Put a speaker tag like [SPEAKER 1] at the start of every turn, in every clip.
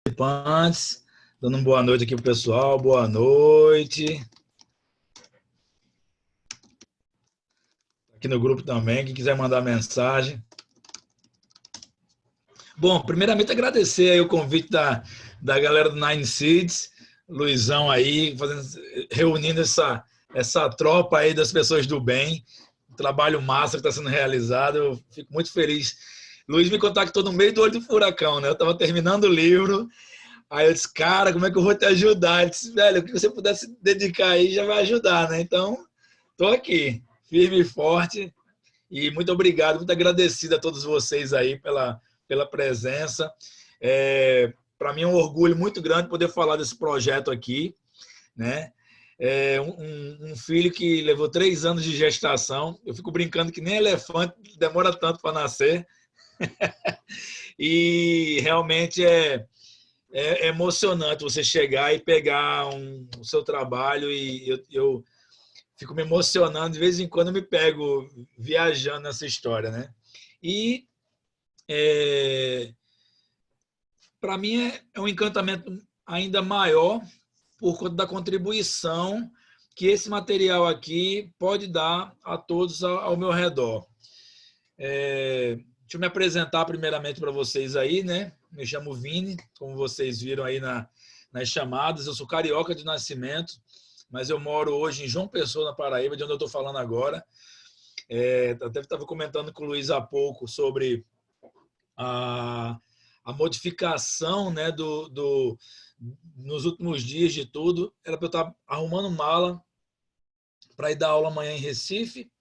[SPEAKER 1] Participantes, dando uma boa noite aqui para o pessoal. Boa noite. Aqui no grupo também, quem quiser mandar mensagem. Bom, primeiramente agradecer aí o convite da galera do Nine Seeds, Luizão aí, reunindo essa tropa aí das pessoas do bem. Trabalho massa que está sendo realizado, eu fico muito feliz. Luiz me contactou no meio do olho do furacão, né? Eu estava terminando o livro. Aí eu disse, cara, como é que eu vou te ajudar? Ele disse, velho, o que você puder se dedicar aí já vai ajudar, né? Então, tô aqui, firme e forte. E muito obrigado, muito agradecido a todos vocês aí pela presença. Para mim é um orgulho muito grande poder falar desse projeto aqui, né? Um filho que levou 3 anos de gestação. Eu fico brincando que nem elefante demora tanto para nascer. E realmente é emocionante você chegar e pegar o seu trabalho e eu fico me emocionando, de vez em quando eu me pego viajando nessa história, né? E para mim é um encantamento ainda maior por conta da contribuição que esse material aqui pode dar a todos ao meu redor. Deixa eu me apresentar primeiramente para vocês aí, né? Me chamo Vini, como vocês viram aí nas chamadas. Eu sou carioca de nascimento, mas eu moro hoje em João Pessoa, na Paraíba, de onde eu estou falando agora. Até estava comentando com o Luiz há pouco sobre a modificação, né, nos últimos dias de tudo. Era para eu estar arrumando mala para ir dar aula amanhã em Recife.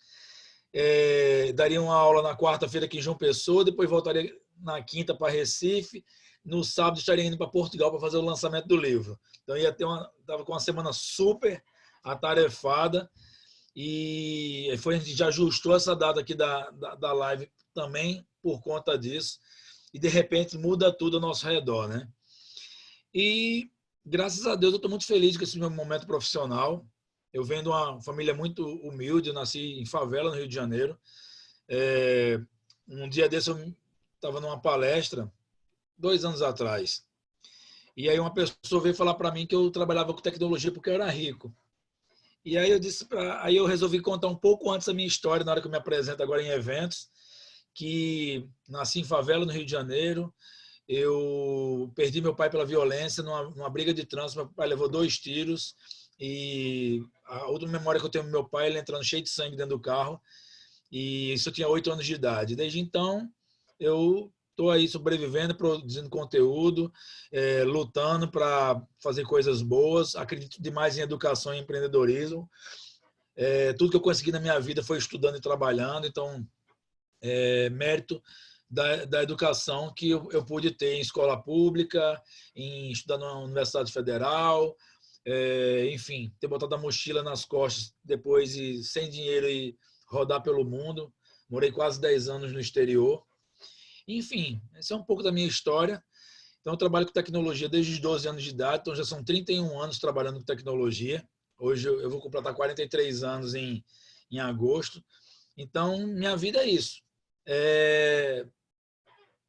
[SPEAKER 1] Daria uma aula na quarta-feira aqui em João Pessoa, depois voltaria na quinta para Recife, no sábado estaria indo para Portugal para fazer o lançamento do livro. Então estava com uma semana super atarefada e a gente já ajustou essa data aqui da live também por conta disso e de repente muda tudo ao nosso redor, né? E graças a Deus eu estou muito feliz com esse meu momento profissional. Eu venho de uma família muito humilde, eu nasci em favela, no Rio de Janeiro. Um dia desse eu estava numa palestra, 2 anos atrás, e aí uma pessoa veio falar para mim que eu trabalhava com tecnologia porque eu era rico. E aí aí eu resolvi contar um pouco antes a minha história, na hora que eu me apresento agora em eventos, que nasci em favela, no Rio de Janeiro. Eu perdi meu pai pela violência numa briga de trânsito. Meu pai levou 2 tiros e a última memória que eu tenho do meu pai, ele entrando cheio de sangue dentro do carro, e isso eu tinha 8 anos de idade. Desde então, eu estou aí sobrevivendo, produzindo conteúdo, lutando para fazer coisas boas. Acredito demais em educação e empreendedorismo. Tudo que eu consegui na minha vida foi estudando e trabalhando, então, mérito da educação que eu pude ter em escola pública, em estudar na Universidade Federal, enfim, ter botado a mochila nas costas depois e sem dinheiro e rodar pelo mundo. Morei quase 10 anos no exterior. Enfim, esse é um pouco da minha história. Então, eu trabalho com tecnologia desde os 12 anos de idade, então já são 31 anos trabalhando com tecnologia. Hoje eu vou completar 43 anos em agosto. Então, minha vida é isso.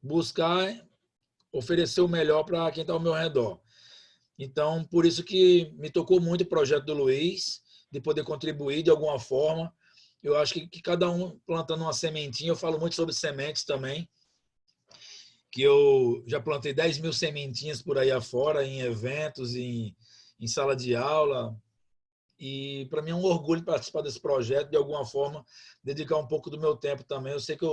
[SPEAKER 1] Buscar oferecer o melhor para quem está ao meu redor. Então, por isso que me tocou muito o projeto do Luiz, de poder contribuir de alguma forma. Eu acho que cada um plantando uma sementinha, eu falo muito sobre sementes também, que eu já plantei 10 mil sementinhas por aí afora, em eventos, em sala de aula. E para mim é um orgulho participar desse projeto, de alguma forma, dedicar um pouco do meu tempo também. Eu sei que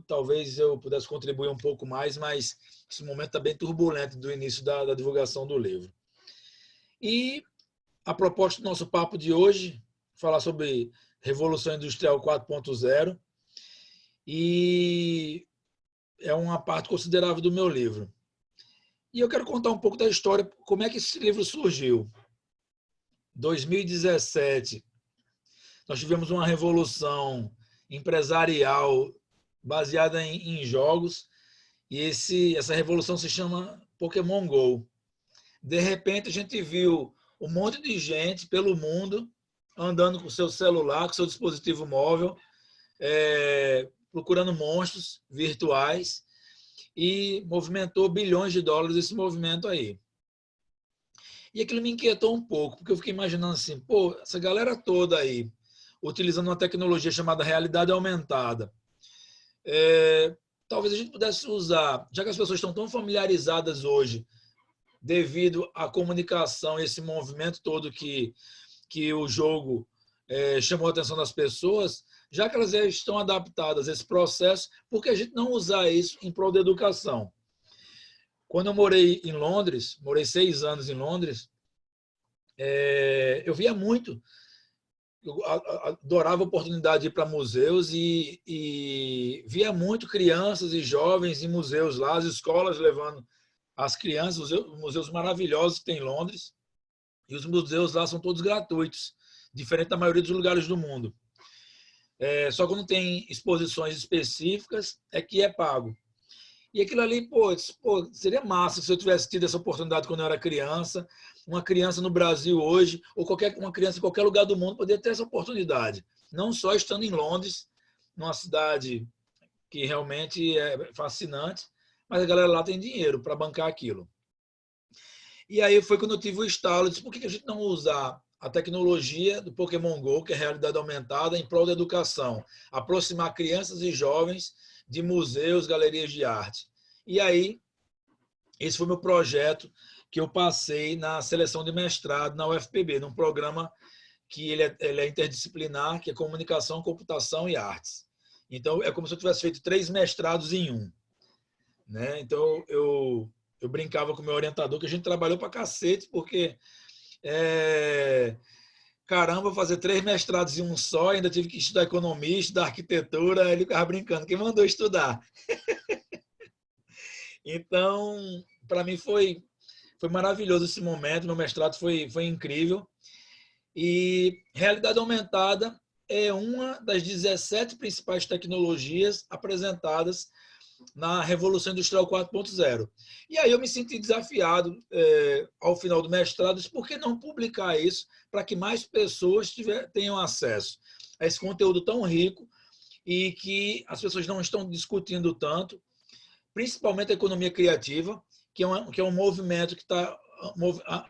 [SPEAKER 1] talvez eu pudesse contribuir um pouco mais, mas esse momento está bem turbulento do início da divulgação do livro. E a proposta do nosso papo de hoje, falar sobre Revolução Industrial 4.0, e é uma parte considerável do meu livro. E eu quero contar um pouco da história, como é que esse livro surgiu. 2017, nós tivemos uma revolução empresarial baseada em jogos, e essa revolução se chama Pokémon GO. De repente, a gente viu um monte de gente pelo mundo andando com seu celular, com seu dispositivo móvel, procurando monstros virtuais. e movimentou bilhões de dólares esse movimento aí. E aquilo me inquietou um pouco, porque eu fiquei imaginando assim, pô, essa galera toda aí, utilizando uma tecnologia chamada realidade aumentada, talvez a gente pudesse usar, já que as pessoas estão tão familiarizadas hoje, devido à comunicação, esse movimento todo que o jogo chamou a atenção das pessoas, já que elas já estão adaptadas a esse processo, por que a gente não usar isso em prol da educação? Quando eu morei em Londres, morei 6 anos em Londres, eu via muito, eu adorava a oportunidade de ir para museus e via muito crianças e jovens em museus lá, as escolas levando as crianças, os museus maravilhosos que tem em Londres, e os museus lá são todos gratuitos, diferente da maioria dos lugares do mundo. Só quando tem exposições específicas é que é pago. E aquilo ali, pô, seria massa se eu tivesse tido essa oportunidade quando eu era criança. Uma criança no Brasil hoje, ou uma criança em qualquer lugar do mundo, poderia ter essa oportunidade. Não só estando em Londres, numa cidade que realmente é fascinante, mas a galera lá tem dinheiro para bancar aquilo. E aí foi quando eu tive o estalo, eu disse, por que a gente não usar a tecnologia do Pokémon GO, que é a realidade aumentada, em prol da educação, aproximar crianças e jovens de museus, galerias de arte. E aí, esse foi meu projeto que eu passei na seleção de mestrado na UFPB, num programa que ele é interdisciplinar, que é comunicação, computação e artes. Então, é como se eu tivesse feito 3 mestrados em um. Né? Então, eu brincava com o meu orientador que a gente trabalhou para cacete, porque caramba, fazer 3 mestrados em um só, ainda tive que estudar economia, estudar arquitetura, ele ficava brincando, quem mandou estudar? Então, para mim foi maravilhoso esse momento, meu mestrado foi incrível. E realidade aumentada é uma das 17 principais tecnologias apresentadas na Revolução Industrial 4.0. E aí eu me senti desafiado ao final do mestrado, por que não publicar isso para que mais pessoas tenham acesso a esse conteúdo tão rico e que as pessoas não estão discutindo tanto, principalmente a economia criativa, que é um movimento que está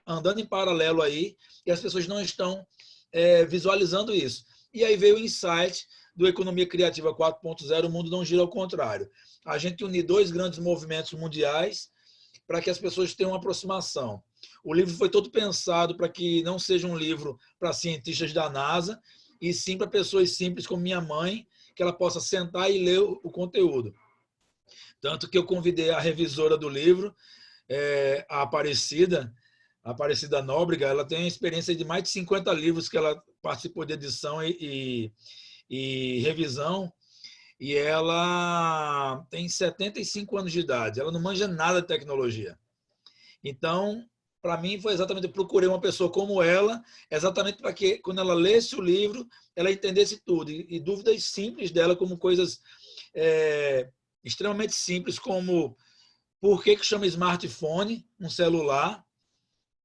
[SPEAKER 1] andando em paralelo aí e as pessoas não estão visualizando isso. E aí veio o insight do Economia Criativa 4.0, o mundo não gira ao contrário. A gente unir 2 grandes movimentos mundiais para que as pessoas tenham uma aproximação. O livro foi todo pensado para que não seja um livro para cientistas da NASA, e sim para pessoas simples como minha mãe, que ela possa sentar e ler o conteúdo. Tanto que eu convidei a revisora do livro, a Aparecida Nóbrega, ela tem a experiência de mais de 50 livros que ela participou de edição e revisão, e ela tem 75 anos de idade, ela não manja nada de tecnologia. Então, para mim, foi exatamente, eu procurei uma pessoa como ela, exatamente para que, quando ela lesse o livro, ela entendesse tudo. E dúvidas simples dela, como coisas extremamente simples, como por que chama smartphone um celular.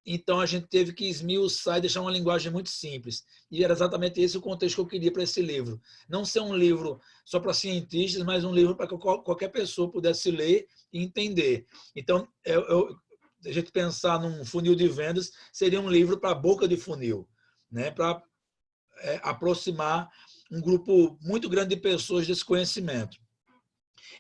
[SPEAKER 1] Então, a gente teve que esmiuçar e deixar uma linguagem muito simples. E era exatamente esse o contexto que eu queria para esse livro. Não ser um livro só para cientistas, mas um livro para que qualquer pessoa pudesse ler e entender. Então, a gente pensar num funil de vendas, seria um livro para a boca de funil, né? Para aproximar um grupo muito grande de pessoas desse conhecimento.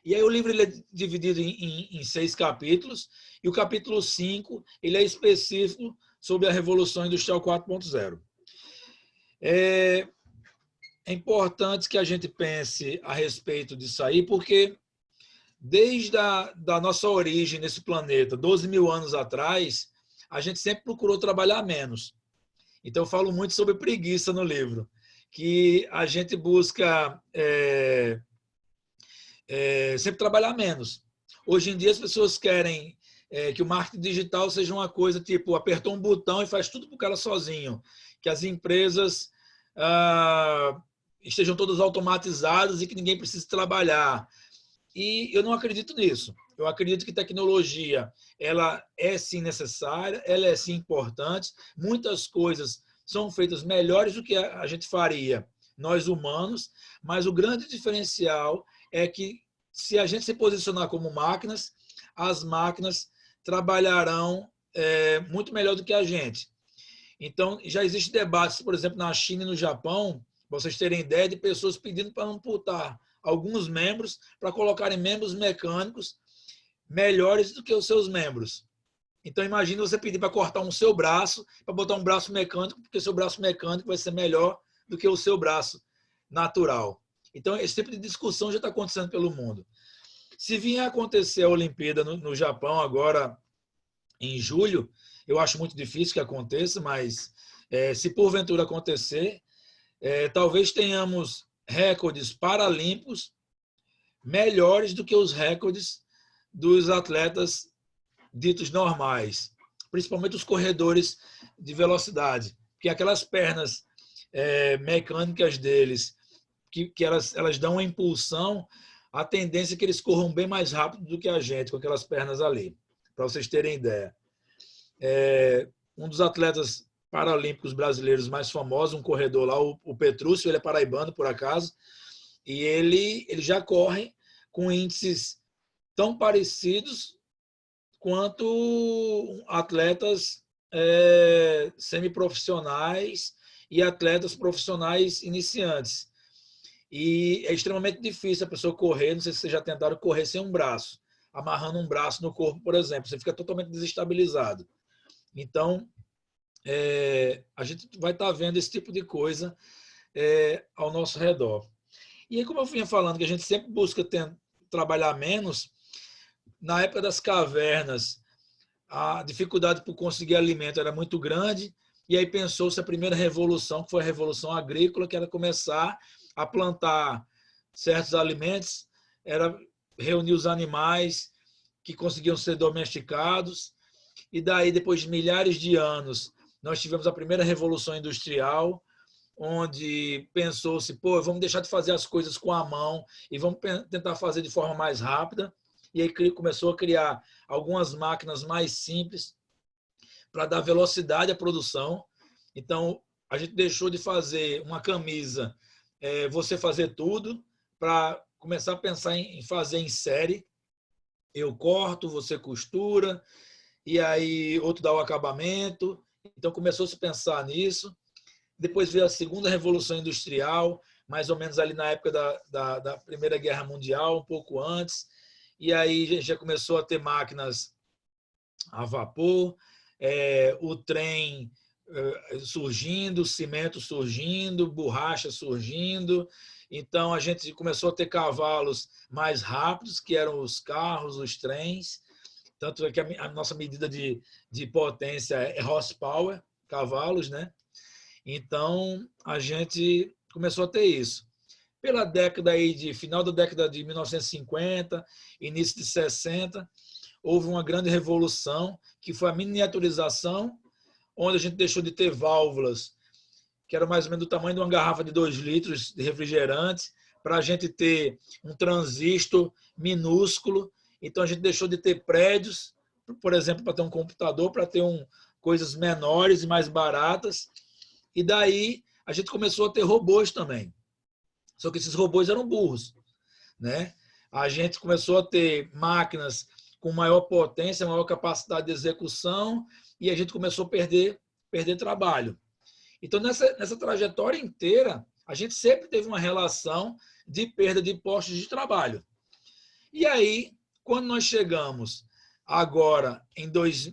[SPEAKER 1] E aí o livro ele é dividido em 6 capítulos, e o capítulo 5 ele é específico sobre a Revolução Industrial 4.0. É importante que a gente pense a respeito disso aí, porque desde da nossa origem nesse planeta, 12 mil anos atrás, a gente sempre procurou trabalhar menos. Então, eu falo muito sobre preguiça no livro, que a gente busca sempre trabalhar menos. Hoje em dia, as pessoas querem que o marketing digital seja uma coisa tipo, apertou um botão e faz tudo para o cara sozinho, que as empresas estejam todas automatizadas e que ninguém precise trabalhar. E eu não acredito nisso. Eu acredito que tecnologia ela é sim necessária, ela é sim importante. Muitas coisas são feitas melhores do que a gente faria, nós humanos, mas o grande diferencial é que se a gente se posicionar como máquinas, as máquinas trabalharão muito melhor do que a gente. Então, já existe debates, por exemplo, na China e no Japão, para vocês terem ideia, de pessoas pedindo para amputar alguns membros para colocarem membros mecânicos melhores do que os seus membros. Então, imagine você pedir para cortar um seu braço, para botar um braço mecânico, porque seu braço mecânico vai ser melhor do que o seu braço natural. Então, esse tipo de discussão já está acontecendo pelo mundo. Se vier a acontecer a Olimpíada no Japão agora, em julho, eu acho muito difícil que aconteça, mas se porventura acontecer, talvez tenhamos recordes paralímpicos melhores do que os recordes dos atletas ditos normais, principalmente os corredores de velocidade, porque aquelas pernas mecânicas deles, que elas dão uma impulsão, a tendência é que eles corram bem mais rápido do que a gente, com aquelas pernas ali, para vocês terem ideia. Um dos atletas paralímpicos brasileiros mais famosos, um corredor lá, o Petrúcio, ele é paraibano, por acaso, e ele já corre com índices tão parecidos quanto atletas semiprofissionais e atletas profissionais iniciantes. E é extremamente difícil a pessoa correr, não sei se vocês já tentaram correr sem um braço, amarrando um braço no corpo, por exemplo, você fica totalmente desestabilizado. Então, a gente vai estar vendo esse tipo de coisa ao nosso redor. E aí, como eu vinha falando, que a gente sempre busca trabalhar menos, na época das cavernas, a dificuldade por conseguir alimento era muito grande, e aí pensou-se a primeira revolução, que foi a revolução agrícola, que era começar a plantar certos alimentos, era reunir os animais que conseguiam ser domesticados, e daí, depois de milhares de anos, nós tivemos a primeira revolução industrial, onde pensou-se, vamos deixar de fazer as coisas com a mão e vamos tentar fazer de forma mais rápida. E aí começou a criar algumas máquinas mais simples para dar velocidade à produção. Então, a gente deixou de fazer uma camisa, você fazer tudo, para começar a pensar em fazer em série. Eu corto, você costura, e aí outro dá o acabamento. Então, começou a se pensar nisso. Depois veio a segunda revolução industrial, mais ou menos ali na época da Primeira Guerra Mundial, um pouco antes. E aí a gente já começou a ter máquinas a vapor, o trem surgindo, cimento surgindo, borracha surgindo. Então a gente começou a ter cavalos mais rápidos, que eram os carros, os trens. Tanto é que a nossa medida de potência é horsepower, cavalos, né? Então, a gente começou a ter isso. Pela década aí final da década de 1950, início de 60, houve uma grande revolução, que foi a miniaturização, onde a gente deixou de ter válvulas, que eram mais ou menos do tamanho de uma garrafa de 2 litros de refrigerante, para a gente ter um transistor minúsculo. Então, a gente deixou de ter prédios, por exemplo, para ter um computador, para ter coisas menores e mais baratas. E daí a gente começou a ter robôs também. Só que esses robôs eram burros, né? A gente começou a ter máquinas com maior potência, maior capacidade de execução, e a gente começou a perder trabalho. Então, nessa trajetória inteira, a gente sempre teve uma relação de perda de postos de trabalho. E aí, quando nós chegamos agora,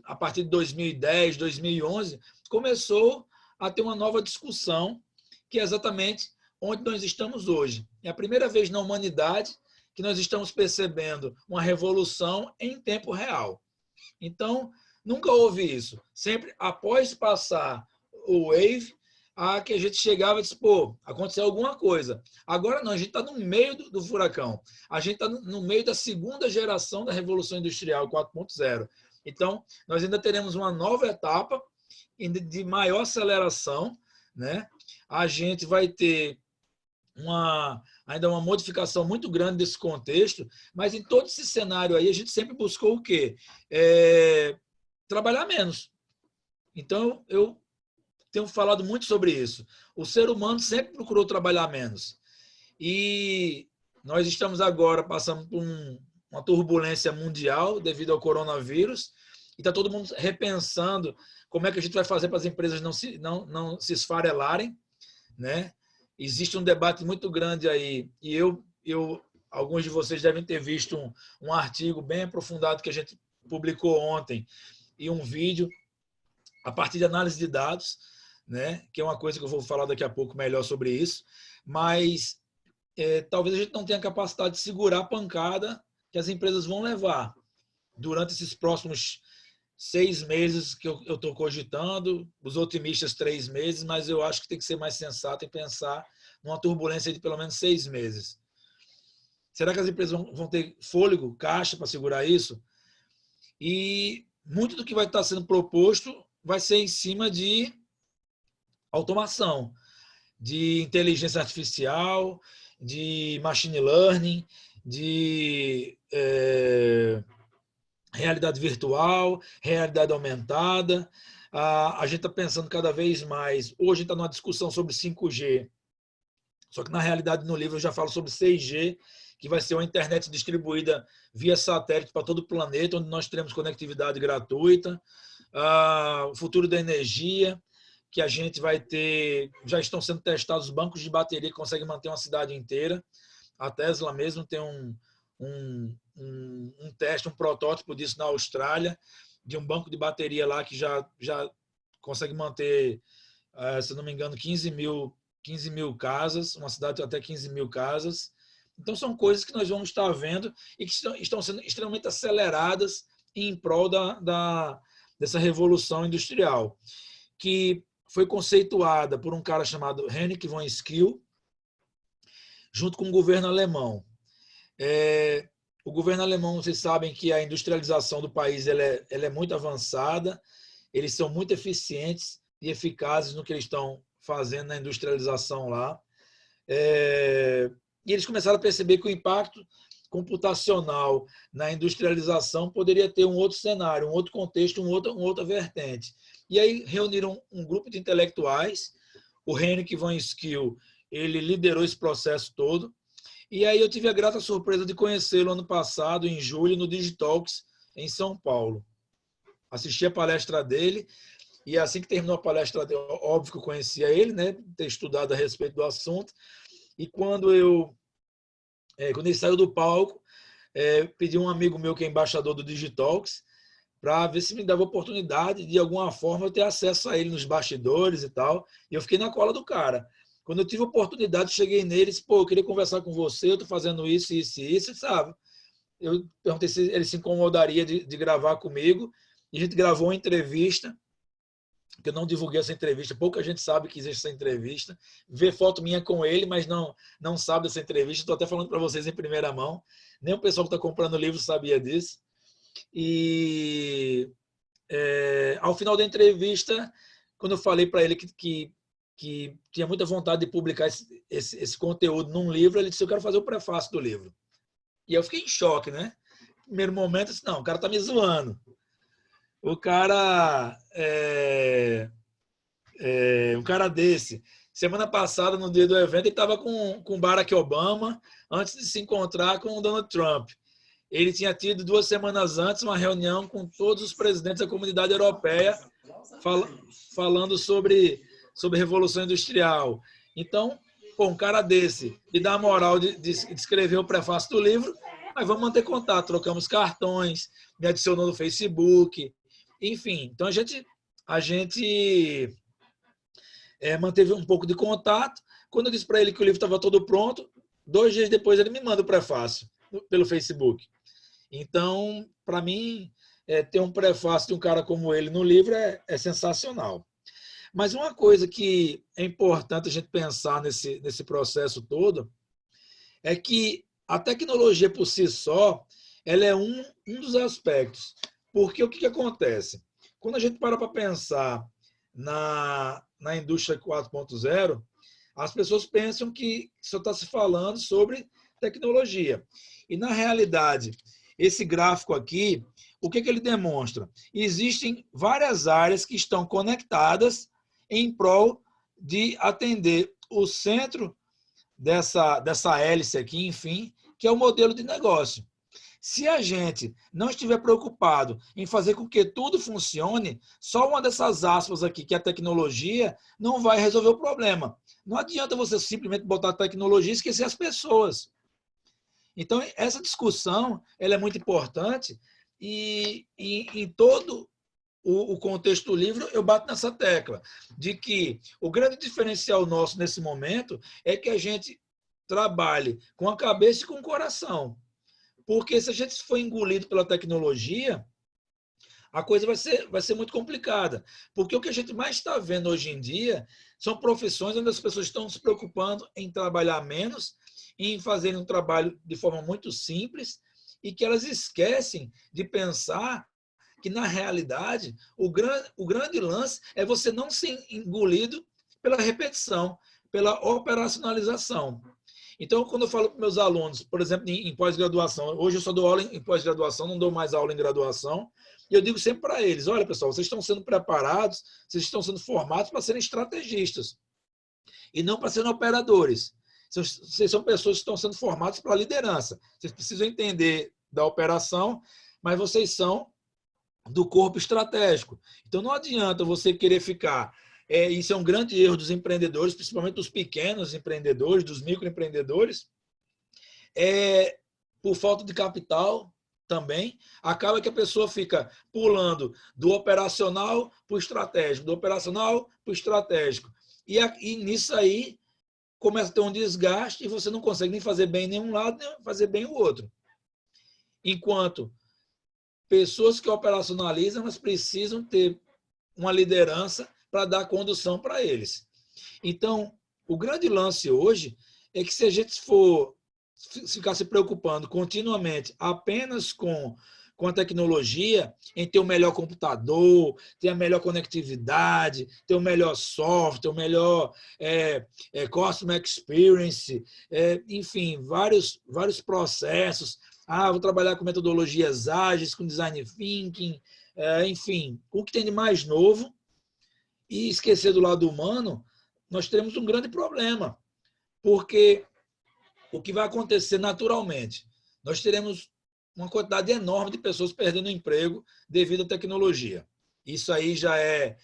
[SPEAKER 1] a partir de 2010, 2011, começou a ter uma nova discussão, que é exatamente onde nós estamos hoje. É a primeira vez na humanidade que nós estamos percebendo uma revolução em tempo real. Então, nunca houve isso. Sempre após passar o wave, que a gente chegava e disse, aconteceu alguma coisa. Agora não, a gente está no meio do furacão. A gente está no meio da segunda geração da Revolução Industrial 4.0. Então, nós ainda teremos uma nova etapa de maior aceleração, né? A gente vai ter ainda uma modificação muito grande desse contexto, mas em todo esse cenário aí a gente sempre buscou o quê? Trabalhar menos. Então, eu tenho falado muito sobre isso. O ser humano sempre procurou trabalhar menos. E Nós estamos agora passando por uma turbulência mundial devido ao coronavírus e está todo mundo repensando como é que a gente vai fazer para as empresas não se esfarelarem, né? Existe um debate muito grande aí e alguns de vocês devem ter visto um artigo bem aprofundado que a gente publicou ontem e um vídeo a partir de análise de dados, né? Que é uma coisa que eu vou falar daqui a pouco melhor sobre isso, mas talvez a gente não tenha capacidade de segurar a pancada que as empresas vão levar durante esses próximos 6 meses que eu estou cogitando, os otimistas 3 meses, mas eu acho que tem que ser mais sensato e pensar numa turbulência de pelo menos 6 meses. Será que as empresas vão ter fôlego, caixa para segurar isso? E muito do que vai estar sendo proposto vai ser em cima de automação, de inteligência artificial, de machine learning, de realidade virtual, realidade aumentada. A gente está pensando cada vez mais. Hoje a gente está numa discussão sobre 5G, só que na realidade no livro eu já falo sobre 6G, que vai ser uma internet distribuída via satélite para todo o planeta, onde nós teremos conectividade gratuita. O futuro da energia, que a gente vai ter, já estão sendo testados bancos de bateria que conseguem manter uma cidade inteira. A Tesla mesmo tem um teste, um protótipo disso na Austrália, de um banco de bateria lá que já consegue manter, se não me engano, 15 mil casas, uma cidade até 15 mil casas. Então, são coisas que nós vamos estar vendo e que estão sendo extremamente aceleradas em prol dessa revolução industrial, que foi conceituada por um cara chamado Henrik von Schill, junto com o governo alemão. O governo alemão, vocês sabem que a industrialização do país ela é muito avançada, eles são muito eficientes e eficazes no que eles estão fazendo na industrialização lá. E eles começaram a perceber que o impacto computacional na industrialização poderia ter um outro cenário, um outro contexto, uma outra vertente. E aí reuniram um grupo de intelectuais, o Henrik von Schill, ele liderou esse processo todo, e aí eu tive a grata surpresa de conhecê-lo ano passado, em julho, no Digitalks, em São Paulo. Assisti a palestra dele, e assim que terminou a palestra dele, óbvio que eu conhecia ele, né, ter estudado a respeito do assunto, e quando ele saiu do palco, pedi a um amigo meu que é embaixador do Digitalks para ver se me dava oportunidade de alguma forma eu ter acesso a ele nos bastidores e tal. E eu fiquei na cola do cara. Quando eu tive a oportunidade, cheguei nele e disse, eu queria conversar com você, eu estou fazendo isso, isso e isso, sabe? Eu perguntei se ele se incomodaria de gravar comigo, e a gente gravou uma entrevista, que eu não divulguei essa entrevista, pouca gente sabe que existe essa entrevista, vê foto minha com ele, mas não sabe dessa entrevista, estou até falando para vocês em primeira mão, nem o pessoal que está comprando o livro sabia disso. E ao final da entrevista, quando eu falei para ele que tinha muita vontade de publicar esse conteúdo num livro, ele disse, eu quero fazer o prefácio do livro. E eu fiquei em choque, né? No primeiro momento, eu disse, não, o cara tá me zoando. O cara um cara desse. Semana passada, no dia do evento, ele estava com Barack Obama, antes de se encontrar com o Donald Trump. Ele tinha tido 2 semanas antes uma reunião com todos os presidentes da comunidade europeia, falando sobre revolução industrial. Então, um cara desse, e dá a moral de escrever o prefácio do livro, mas vamos manter contato, trocamos cartões, me adicionou no Facebook, enfim. Então, a gente manteve um pouco de contato. Quando eu disse para ele que o livro estava todo pronto, 2 dias depois ele me manda o prefácio pelo Facebook. Então, para mim, ter um prefácio de um cara como ele no livro é sensacional. Mas uma coisa que é importante a gente pensar nesse processo todo é que a tecnologia por si só, ela é um dos aspectos. Porque o que acontece? Quando a gente para pensar na indústria 4.0, as pessoas pensam que só está se falando sobre tecnologia. E, na realidade, esse gráfico aqui, o que ele demonstra? Existem várias áreas que estão conectadas em prol de atender o centro dessa hélice aqui, enfim, que é o modelo de negócio. Se a gente não estiver preocupado em fazer com que tudo funcione, só uma dessas aspas aqui, que é a tecnologia, não vai resolver o problema. Não adianta você simplesmente botar a tecnologia e esquecer as pessoas. Então, essa discussão ela é muito importante e em todo o contexto do livro eu bato nessa tecla, de que o grande diferencial nosso nesse momento é que a gente trabalhe com a cabeça e com o coração. Porque se a gente for engolido pela tecnologia, a coisa vai ser muito complicada. Porque o que a gente mais está vendo hoje em dia são profissões onde as pessoas estão se preocupando em trabalhar menos, em fazerem um trabalho de forma muito simples, e que elas esquecem de pensar que, na realidade, o grande lance é você não ser engolido pela repetição, pela operacionalização. Então, quando eu falo para meus alunos, por exemplo, em pós-graduação, hoje eu só dou aula em pós-graduação, não dou mais aula em graduação, e eu digo sempre para eles, olha, pessoal, vocês estão sendo preparados, vocês estão sendo formados para serem estrategistas, e não para serem operadores. Vocês são pessoas que estão sendo formadas para a liderança. Vocês precisam entender da operação, mas vocês são do corpo estratégico. Então, não adianta você querer ficar... isso é um grande erro dos empreendedores, principalmente dos pequenos empreendedores, dos microempreendedores, por falta de capital também, acaba que a pessoa fica pulando do operacional para o estratégico, do operacional para o estratégico. E nisso aí começa a ter um desgaste e você não consegue nem fazer bem nenhum lado, nem fazer bem o outro. Enquanto pessoas que operacionalizam, elas precisam ter uma liderança para dar condução para eles. Então, o grande lance hoje é que se a gente for ficar se preocupando continuamente apenas com a tecnologia, em ter o melhor computador, ter a melhor conectividade, ter o melhor software, o melhor customer experience, enfim, vários processos. Vou trabalhar com metodologias ágeis, com design thinking, enfim, o que tem de mais novo, e esquecer do lado humano, nós teremos um grande problema, porque o que vai acontecer naturalmente? Nós teremos uma quantidade enorme de pessoas perdendo emprego devido à tecnologia. Isso aí já é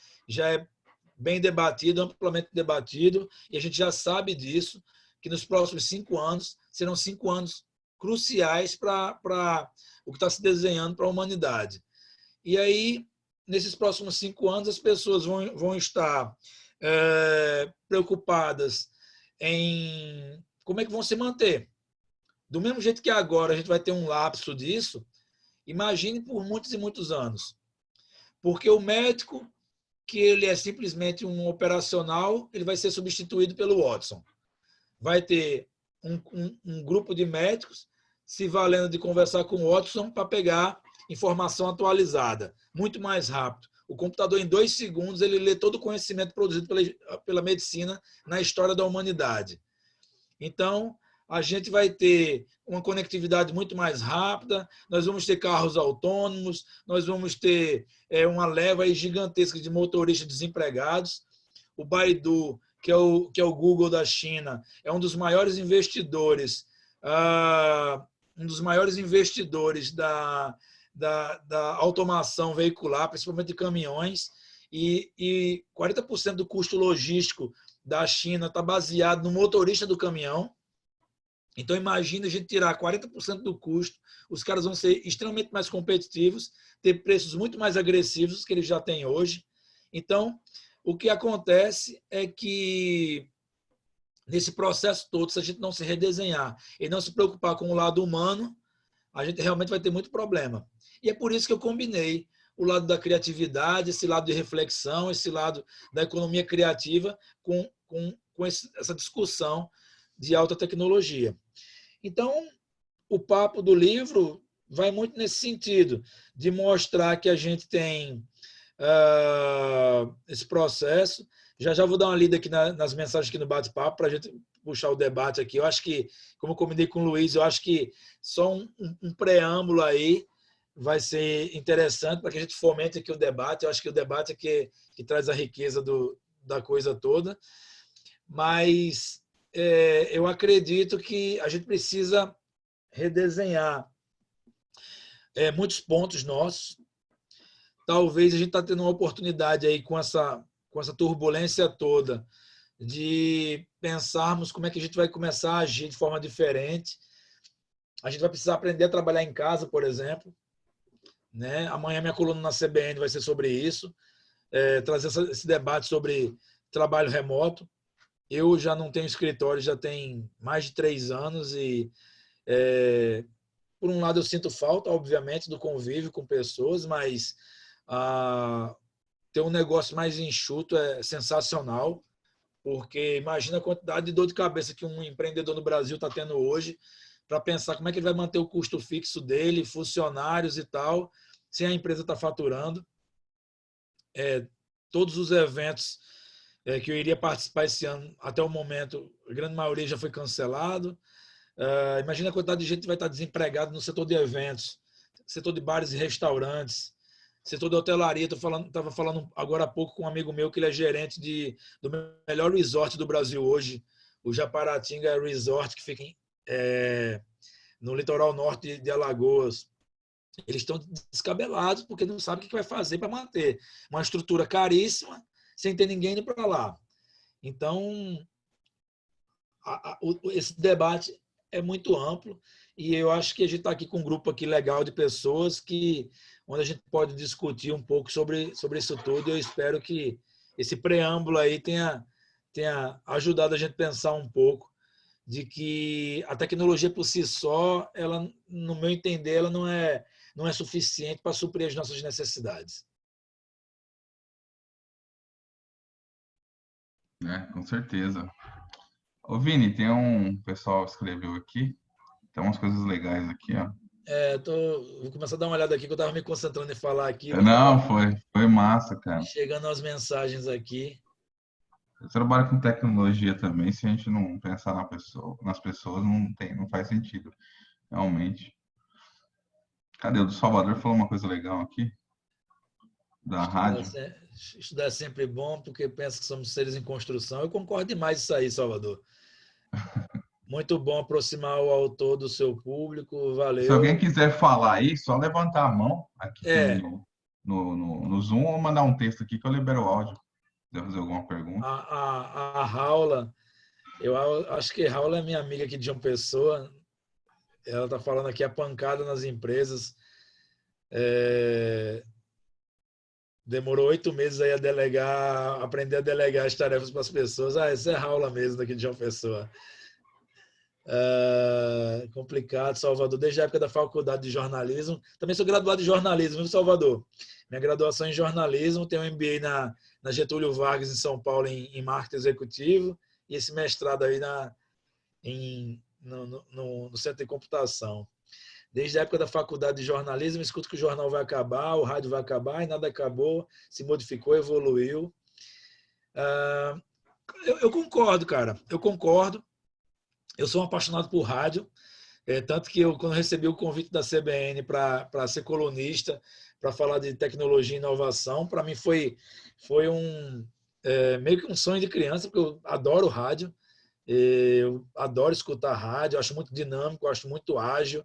[SPEAKER 1] bem debatido, amplamente debatido, e a gente já sabe disso, que nos próximos 5 anos serão 5 anos cruciais para o que está se desenhando para a humanidade. E aí, nesses próximos 5 anos, as pessoas vão estar preocupadas em como é que vão se manter. Do mesmo jeito que agora a gente vai ter um lapso disso, imagine por muitos e muitos anos. Porque o médico, que ele é simplesmente um operacional, ele vai ser substituído pelo Watson. Vai ter um grupo de médicos se valendo de conversar com o Watson para pegar informação atualizada, muito mais rápido. O computador, em 2 segundos, ele lê todo o conhecimento produzido pela medicina na história da humanidade. Então, a gente vai ter uma conectividade muito mais rápida, nós vamos ter carros autônomos, nós vamos ter uma leva gigantesca de motoristas desempregados. O Baidu, que é o Google da China, é um dos maiores investidores, da automação veicular, principalmente de caminhões, e 40% do custo logístico da China está baseado no motorista do caminhão. Então, imagina a gente tirar 40% do custo, os caras vão ser extremamente mais competitivos, ter preços muito mais agressivos do que eles já têm hoje. Então, o que acontece é que, nesse processo todo, se a gente não se redesenhar e não se preocupar com o lado humano, a gente realmente vai ter muito problema. E é por isso que eu combinei o lado da criatividade, esse lado de reflexão, esse lado da economia criativa com essa discussão de alta tecnologia. Então, o papo do livro vai muito nesse sentido, de mostrar que a gente tem esse processo. Já vou dar uma lida aqui nas mensagens aqui no bate-papo para a gente puxar o debate aqui. Eu acho que, como eu combinei com o Luiz, eu acho que só um preâmbulo aí vai ser interessante para que a gente fomente aqui o debate. Eu acho que o debate é que traz a riqueza da coisa toda. Mas eu acredito que a gente precisa redesenhar muitos pontos nossos. Talvez a gente está tendo uma oportunidade aí com essa turbulência toda de pensarmos como é que a gente vai começar a agir de forma diferente. A gente vai precisar aprender a trabalhar em casa, por exemplo. Né? Amanhã minha coluna na CBN vai ser sobre isso, trazer esse debate sobre trabalho remoto. Eu já não tenho escritório, já tem mais de 3 anos e, por um lado, eu sinto falta, obviamente, do convívio com pessoas, mas ter um negócio mais enxuto é sensacional, porque imagina a quantidade de dor de cabeça que um empreendedor no Brasil está tendo hoje para pensar como é que ele vai manter o custo fixo dele, funcionários e tal, sem a empresa estar faturando. Todos os eventos que eu iria participar esse ano, até o momento, a grande maioria já foi cancelado. Imagina a quantidade de gente que vai estar desempregado no setor de eventos, setor de bares e restaurantes, setor de hotelaria. Estava falando agora há pouco com um amigo meu que ele é gerente do melhor resort do Brasil hoje, o Japaratinga Resort, que fica no litoral norte de Alagoas. Eles estão descabelados porque não sabem o que vai fazer para manter uma estrutura caríssima sem ter ninguém indo para lá. Então, esse debate é muito amplo e eu acho que a gente está aqui com um grupo aqui legal de pessoas onde a gente pode discutir um pouco sobre isso tudo. Eu espero que esse preâmbulo aí tenha ajudado a gente a pensar um pouco de que a tecnologia por si só, ela, no meu entender, ela não é suficiente para suprir as nossas necessidades.
[SPEAKER 2] Com certeza. Ô, Vini, tem um pessoal que escreveu aqui, tem umas coisas legais aqui, ó.
[SPEAKER 1] Vou começar a dar uma olhada aqui, que eu estava me concentrando em falar aqui, mas
[SPEAKER 2] Não,
[SPEAKER 1] estava
[SPEAKER 2] foi massa, cara.
[SPEAKER 1] chegando as mensagens aqui.
[SPEAKER 2] Eu trabalho com tecnologia também, se a gente não pensar nas pessoas, não faz sentido, realmente. Cadê? O do Salvador falou uma coisa legal aqui, da rádio.
[SPEAKER 1] Estudar é sempre bom, porque pensa que somos seres em construção. Eu concordo demais com isso aí, Salvador. Muito bom aproximar o autor do seu público.
[SPEAKER 2] Se alguém
[SPEAKER 1] Valeu.
[SPEAKER 2] quiser falar aí, só levantar a mão aqui
[SPEAKER 1] É,
[SPEAKER 2] no Zoom ou mandar um texto aqui que eu libero o áudio. Se quiser fazer alguma pergunta.
[SPEAKER 1] a Raula, eu acho que Raula é minha amiga aqui de João Pessoa. Ela está falando aqui a pancada nas empresas. Demorou 8 meses aí aprender a delegar as tarefas para as pessoas. Essa é Raula mesmo daqui de João Pessoa. Complicado, Salvador, desde a época da faculdade de jornalismo. Também sou graduado em jornalismo, viu, Salvador? Minha graduação é em jornalismo, tenho um MBA na Getúlio Vargas, em São Paulo, em marketing executivo, e esse mestrado aí no Centro de Computação. Desde a época da faculdade de jornalismo, escuto que o jornal vai acabar, o rádio vai acabar, e nada acabou, se modificou, evoluiu. Eu concordo, cara, eu concordo. Eu sou um apaixonado por rádio, tanto que quando recebi o convite da CBN para ser colunista, para falar de tecnologia e inovação, para mim foi meio que um sonho de criança, porque eu adoro rádio, eu adoro escutar rádio, acho muito dinâmico, acho muito ágil,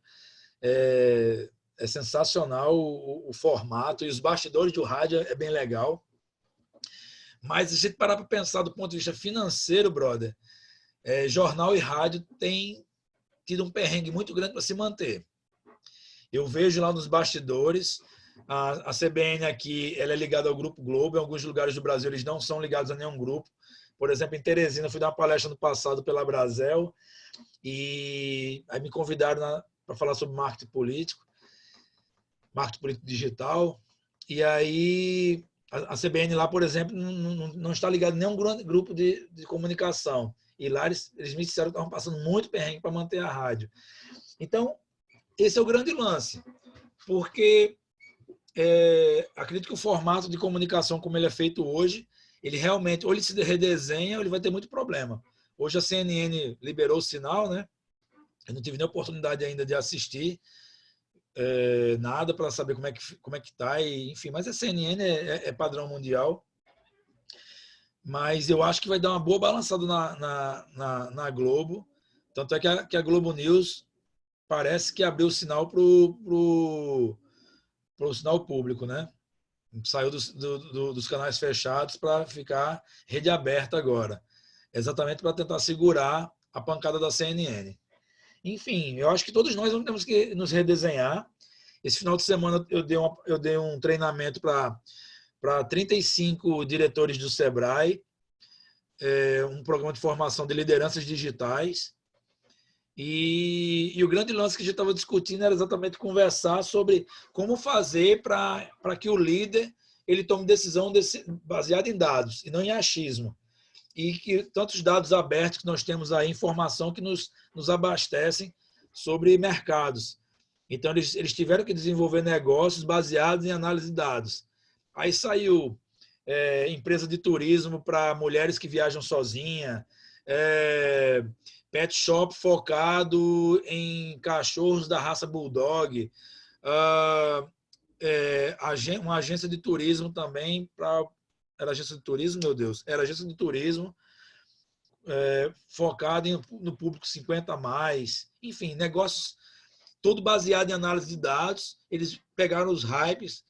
[SPEAKER 1] é sensacional o formato, e os bastidores do rádio é bem legal. Mas se a gente parar para pensar do ponto de vista financeiro, brother, jornal e rádio tem tido um perrengue muito grande para se manter. Eu vejo lá nos bastidores, a CBN aqui ela é ligada ao Grupo Globo, em alguns lugares do Brasil eles não são ligados a nenhum grupo. Por exemplo, em Teresina, eu fui dar uma palestra no passado pela Brasel, e aí me convidaram para falar sobre marketing político digital, e aí a CBN lá, por exemplo, não está ligada a nenhum grupo de comunicação. E lá eles me disseram que estavam passando muito perrengue para manter a rádio. Então, esse é o grande lance, porque acredito que o formato de comunicação como ele é feito hoje, ele realmente, ou ele se redesenha, ou ele vai ter muito problema. Hoje a CNN liberou o sinal, né? Eu não tive nem oportunidade ainda de assistir nada para saber como é que tá, enfim, mas a CNN é padrão mundial. mas eu acho que vai dar uma boa balançada na Globo. Tanto é que a Globo News parece que abriu o sinal para o sinal público, né? Saiu dos canais fechados para ficar rede aberta agora. Exatamente para tentar segurar a pancada da CNN. Enfim, eu acho que todos nós vamos temos que nos redesenhar. Esse final de semana eu dei um treinamento para 35 diretores do Sebrae, um programa de formação de lideranças digitais. E o grande lance que a gente estava discutindo era exatamente conversar sobre como fazer para que o líder ele tome decisão baseada em dados e não em achismo. E que tantos dados abertos que nós temos aí, informação que nos abastecem sobre mercados. Então, eles tiveram que desenvolver negócios baseados em análise de dados. Aí saiu empresa de turismo para mulheres que viajam sozinha, pet shop focado em cachorros da raça Bulldog, uma agência de turismo também para... Era agência de turismo, meu Deus? Era agência de turismo focada no público 50 a mais. Enfim, negócios todo baseado em análise de dados. Eles pegaram os hypes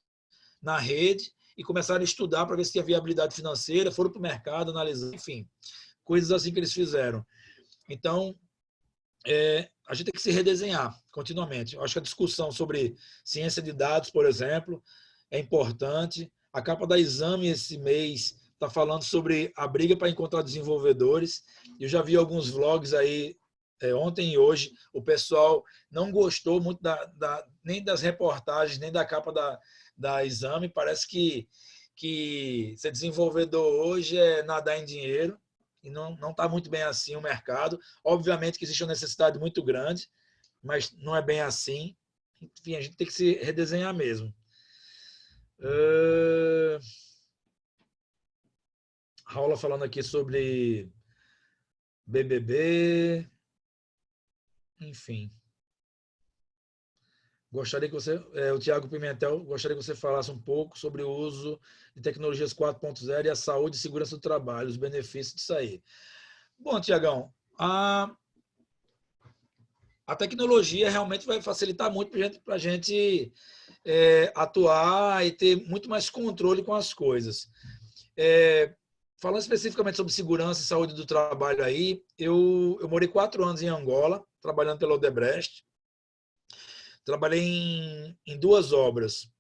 [SPEAKER 1] na rede e começaram a estudar para ver se tinha viabilidade financeira, foram para o mercado, analisar, enfim, coisas assim que eles fizeram. Então, a gente tem que se redesenhar continuamente. Eu acho que a discussão sobre ciência de dados, por exemplo, é importante. A capa da Exame esse mês está falando sobre a briga para encontrar desenvolvedores. Eu já vi alguns vlogs aí ontem e hoje. O pessoal não gostou muito nem das reportagens, nem da capa da Exame. Parece que ser desenvolvedor hoje é nadar em dinheiro. E não está muito bem assim o mercado. Obviamente que existe uma necessidade muito grande, mas não é bem assim. Enfim, a gente tem que se redesenhar mesmo. Raula falando aqui sobre BBB. Enfim. Gostaria que você, o Tiago Pimentel, gostaria que você falasse um pouco sobre o uso de tecnologias 4.0 e a saúde e segurança do trabalho, os benefícios disso aí. Bom, Tiagão, a tecnologia realmente vai facilitar muito para a gente atuar e ter muito mais controle com as coisas. Falando especificamente sobre segurança e saúde do trabalho aí, eu morei 4 anos em Angola, trabalhando pela Odebrecht. Trabalhei em 2 obras.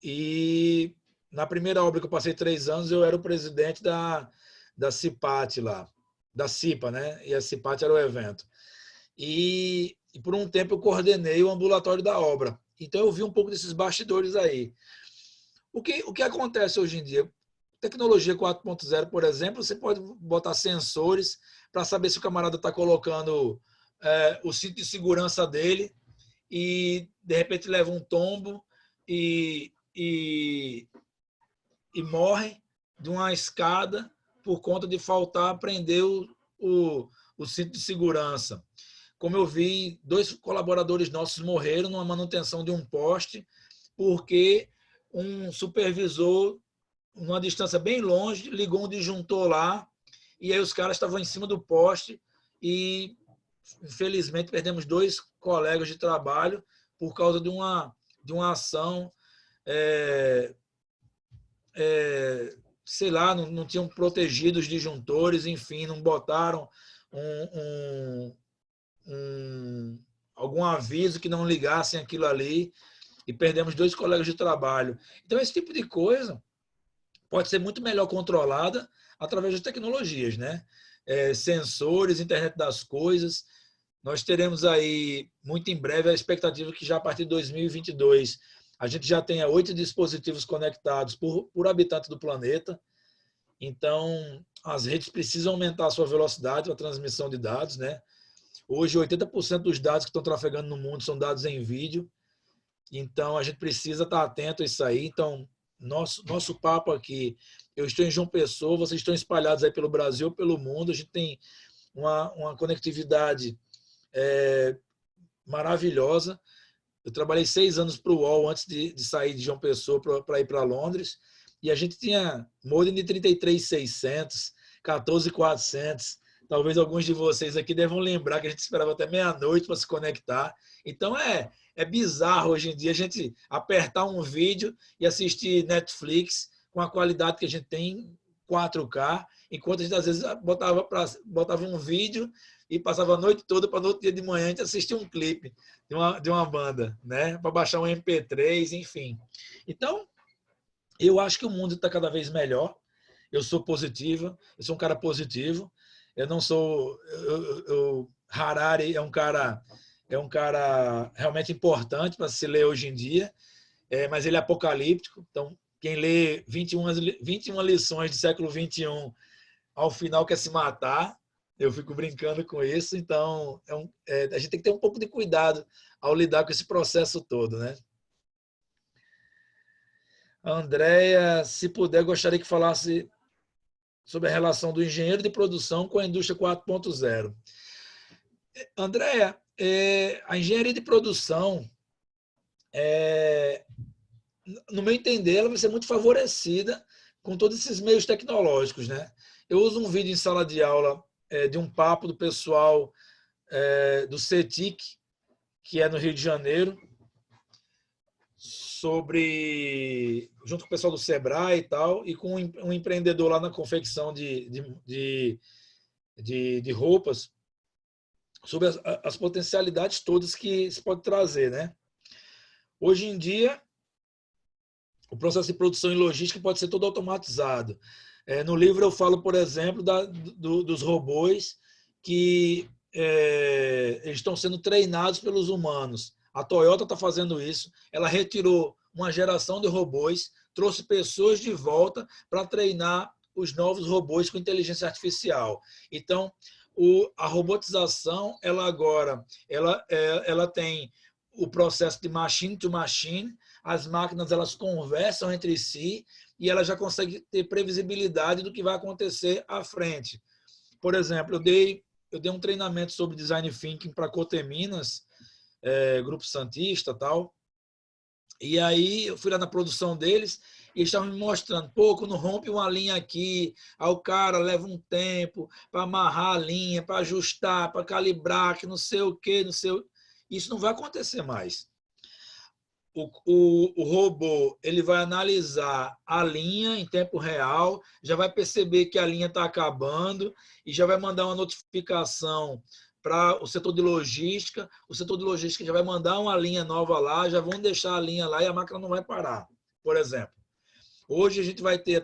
[SPEAKER 1] E na primeira obra que eu passei 3 anos, eu era o presidente da CIPAT lá, da CIPA, né? E a CIPAT era o evento. E por um tempo eu coordenei o ambulatório da obra. Então eu vi um pouco desses bastidores aí. O que acontece hoje em dia? Tecnologia 4.0, por exemplo, você pode botar sensores para saber se o camarada está colocando o cinto de segurança dele e, de repente, leva um tombo e morre de uma escada por conta de faltar prender o cinto de segurança. Como eu vi, 2 colaboradores nossos morreram numa manutenção de um poste porque um supervisor, numa distância bem longe, ligou um disjuntor lá e aí os caras estavam em cima do poste e, infelizmente, perdemos 2 colegas de trabalho por causa de uma ação, sei lá, não tinham protegido os disjuntores, enfim, não botaram algum aviso que não ligassem aquilo ali e perdemos 2 colegas de trabalho. Então, esse tipo de coisa pode ser muito melhor controlada através de tecnologias, né? Sensores, internet das coisas. Nós teremos aí, muito em breve, a expectativa que já a partir de 2022 a gente já tenha 8 dispositivos conectados por habitante do planeta. Então, as redes precisam aumentar a sua velocidade para a transmissão de dados, né? Hoje, 80% dos dados que estão trafegando no mundo são dados em vídeo. Então, a gente precisa estar atento a isso aí. Então, nosso papo aqui, eu estou em João Pessoa, vocês estão espalhados aí pelo Brasil, pelo mundo. A gente tem uma conectividade maravilhosa. Eu trabalhei 6 anos para o UOL antes de sair de João Pessoa para ir para Londres. E a gente tinha modem de 33.600. 14.400. Talvez alguns de vocês aqui devam lembrar que a gente esperava até meia-noite para se conectar. Então é bizarro hoje em dia a gente apertar um vídeo e assistir Netflix com a qualidade que a gente tem, 4K, enquanto a gente às vezes botava um vídeo e passava a noite toda para no outro dia de manhã a gente assistir um clipe de uma banda, né? Para baixar um MP3, enfim. Então, eu acho que o mundo está cada vez melhor. Eu sou positivo, eu sou um cara positivo. Eu não sou. Harari é um cara realmente importante para se ler hoje em dia, mas ele é apocalíptico. Então, quem lê 21 lições do século XXI, ao final quer se matar. Eu fico brincando com isso. Então, a gente tem que ter um pouco de cuidado ao lidar com esse processo todo, né? Andréia, se puder, gostaria que falasse sobre a relação do engenheiro de produção com a indústria 4.0. Andréia, a engenharia de produção, no meu entender, ela vai ser muito favorecida com todos esses meios tecnológicos, né? Eu uso um vídeo em sala de aula de um papo do pessoal do CETIC, que é no Rio de Janeiro, junto com o pessoal do Sebrae e tal, e com um empreendedor lá na confecção de roupas, sobre as potencialidades todas que se pode trazer, né? Hoje em dia, o processo de produção e logística pode ser todo automatizado. No livro eu falo, por exemplo, dos robôs que eles estão sendo treinados pelos humanos. A Toyota está fazendo isso. Ela retirou uma geração de robôs, trouxe pessoas de volta para treinar os novos robôs com inteligência artificial. Então, a robotização, ela tem o processo de machine to machine. As máquinas elas conversam entre si e ela já consegue ter previsibilidade do que vai acontecer à frente. Por exemplo, eu dei um treinamento sobre design thinking para a Coteminas, Grupo Santista e tal. E aí eu fui lá na produção deles e eles estavam me mostrando, quando rompe uma linha aqui, aí o cara leva um tempo para amarrar a linha, para ajustar, para calibrar, que não sei o quê, não sei. Isso não vai acontecer mais. O robô ele vai analisar a linha em tempo real, já vai perceber que a linha está acabando e já vai mandar uma notificação para o setor de logística. O setor de logística já vai mandar uma linha nova lá, já vão deixar a linha lá e a máquina não vai parar, por exemplo. Hoje a gente vai ter,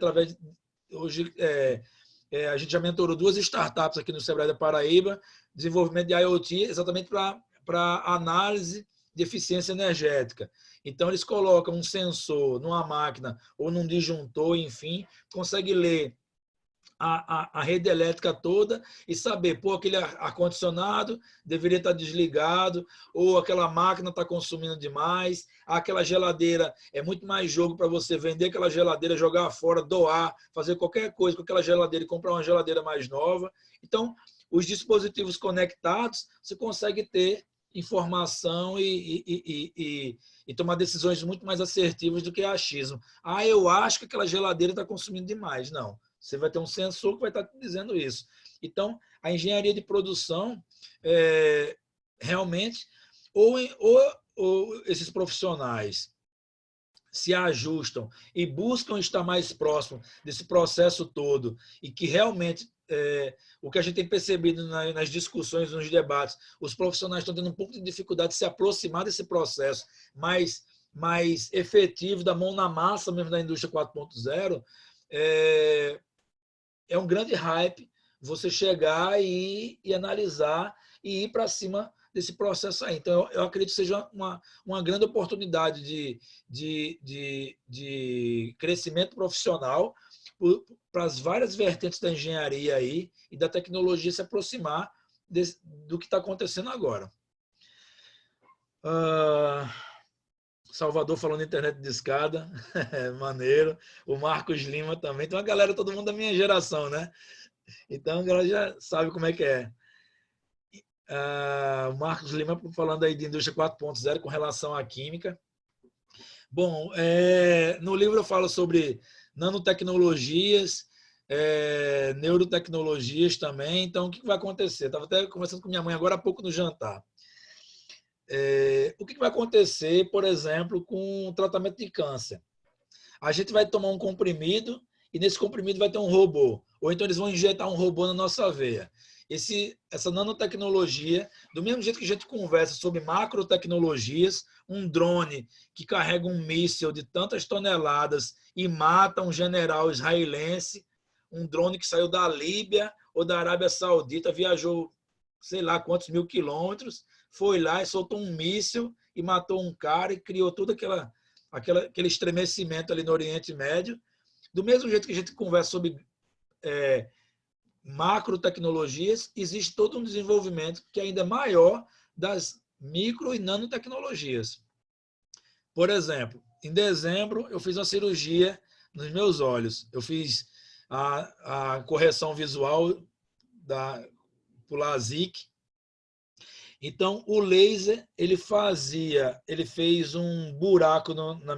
[SPEAKER 1] a gente já mentorou 2 startups aqui no Sebrae da Paraíba, desenvolvimento de IoT, exatamente para análise de eficiência energética. Então, eles colocam um sensor numa máquina ou num disjuntor, enfim, consegue ler a rede elétrica toda e saber, aquele ar-condicionado deveria estar desligado, ou aquela máquina está consumindo demais, aquela geladeira, é muito mais jogo para você vender aquela geladeira, jogar fora, doar, fazer qualquer coisa com aquela geladeira e comprar uma geladeira mais nova. Então, os dispositivos conectados, você consegue ter informação e tomar decisões muito mais assertivas do que achismo. Eu acho que aquela geladeira está consumindo demais. Não. Você vai ter um sensor que vai estar dizendo isso. Então, a engenharia de produção, realmente, ou esses profissionais se ajustam e buscam estar mais próximo desse processo todo e que realmente, o que a gente tem percebido nas discussões, nos debates, os profissionais estão tendo um pouco de dificuldade de se aproximar desse processo mais efetivo, da mão na massa mesmo da indústria 4.0, é um grande hype você chegar e analisar e ir para cima desse processo aí. Então, eu acredito que seja uma grande oportunidade de crescimento profissional para as várias vertentes da engenharia aí e da tecnologia se aproximar do que está acontecendo agora. Salvador falando internet de escada, maneiro. O Marcos Lima também. Tem uma galera, todo mundo da minha geração, né? Então a galera já sabe como é que é. O Marcos Lima falando aí de indústria 4.0 com relação à química. Bom, no livro eu falo sobre nanotecnologias, neurotecnologias também. Então, o que vai acontecer? Estava até conversando com minha mãe agora há pouco no jantar. O que vai acontecer, por exemplo, com o tratamento de câncer? A gente vai tomar um comprimido e nesse comprimido vai ter um robô. Ou então eles vão injetar um robô na nossa veia. Essa nanotecnologia, do mesmo jeito que a gente conversa sobre macrotecnologias, um drone que carrega um míssil de tantas toneladas e mata um general israelense, um drone que saiu da Líbia ou da Arábia Saudita, viajou sei lá quantos mil quilômetros, foi lá e soltou um míssil e matou um cara e criou todo aquele estremecimento ali no Oriente Médio. Do mesmo jeito que a gente conversa sobre macrotecnologias, existe todo um desenvolvimento que é ainda maior das micro e nanotecnologias. Por exemplo, em dezembro eu fiz uma cirurgia nos meus olhos. Eu fiz a correção visual por LASIK. Então, o laser, ele fez um buraco na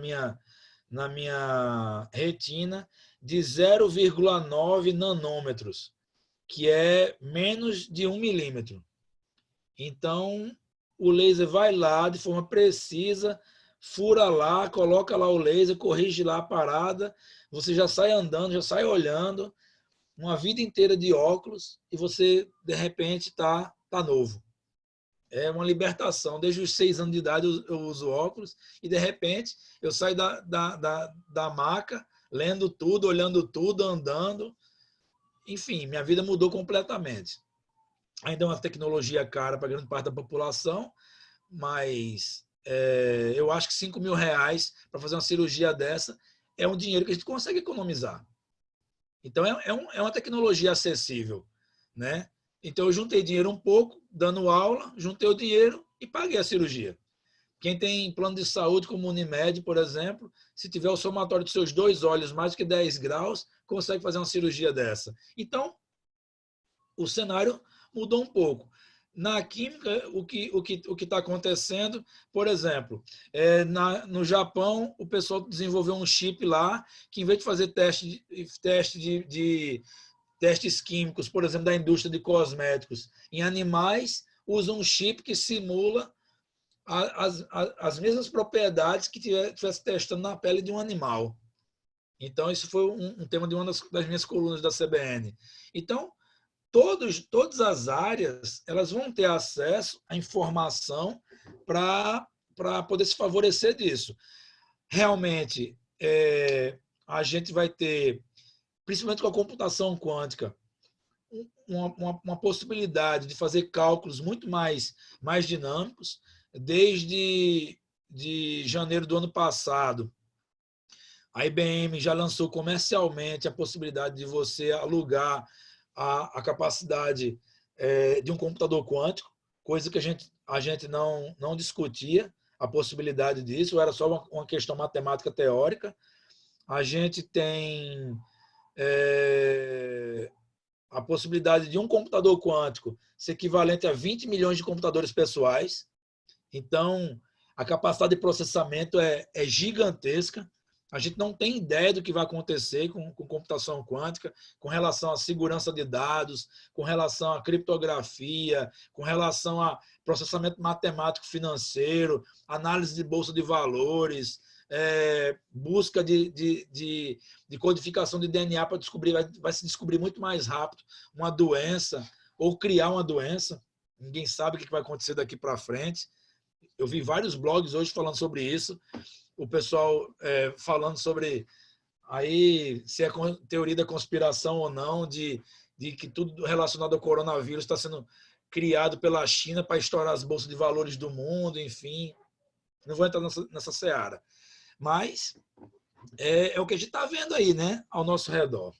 [SPEAKER 1] minha retina de 0,9 nanômetros, que é menos de 1 milímetro. Então, o laser vai lá de forma precisa, fura lá, coloca lá o laser, corrige lá a parada, você já sai andando, já sai olhando, uma vida inteira de óculos e você, de repente, tá novo. É uma libertação. Desde os 6 anos de idade eu uso óculos e, de repente, eu saio da maca, lendo tudo, olhando tudo, andando. Enfim, minha vida mudou completamente. Ainda é uma tecnologia cara para grande parte da população, mas eu acho que R$5.000 para fazer uma cirurgia dessa é um dinheiro que a gente consegue economizar. Então, é uma tecnologia acessível, né? Então, eu juntei dinheiro um pouco, dando aula, juntei o dinheiro e paguei a cirurgia. Quem tem plano de saúde, como o Unimed, por exemplo, se tiver o somatório de seus 2 olhos mais que 10 graus, consegue fazer uma cirurgia dessa. Então, o cenário mudou um pouco. Na química, o que está acontecendo, por exemplo, no Japão, o pessoal desenvolveu um chip lá que, em vez de fazer testes químicos, por exemplo, da indústria de cosméticos em animais, usa um chip que simula as mesmas propriedades que estivesse testando na pele de um animal. Então, isso foi um tema de uma das minhas colunas da CBN. Então, todas as áreas elas vão ter acesso à informação para poder se favorecer disso. Realmente, a gente vai ter, principalmente com a computação quântica, uma possibilidade de fazer cálculos muito mais dinâmicos. Desde janeiro do ano passado, a IBM já lançou comercialmente a possibilidade de você alugar a capacidade de um computador quântico, coisa que a gente não discutia, a possibilidade disso, era só uma questão matemática teórica. A gente tem a possibilidade de um computador quântico ser equivalente a 20 milhões de computadores pessoais. Então, a capacidade de processamento é gigantesca. A gente não tem ideia do que vai acontecer com computação quântica, com relação à segurança de dados, com relação à criptografia, com relação a processamento matemático financeiro, análise de bolsa de valores, busca de codificação de DNA para descobrir, vai se descobrir muito mais rápido uma doença ou criar uma doença. Ninguém sabe o que vai acontecer daqui para frente. Eu vi vários blogs hoje falando sobre isso, o pessoal falando sobre aí se é teoria da conspiração ou não, de que tudo relacionado ao coronavírus está sendo criado pela China para estourar as bolsas de valores do mundo, enfim. Não vou entrar nessa seara. Mas é o que a gente está vendo aí, né, ao nosso redor.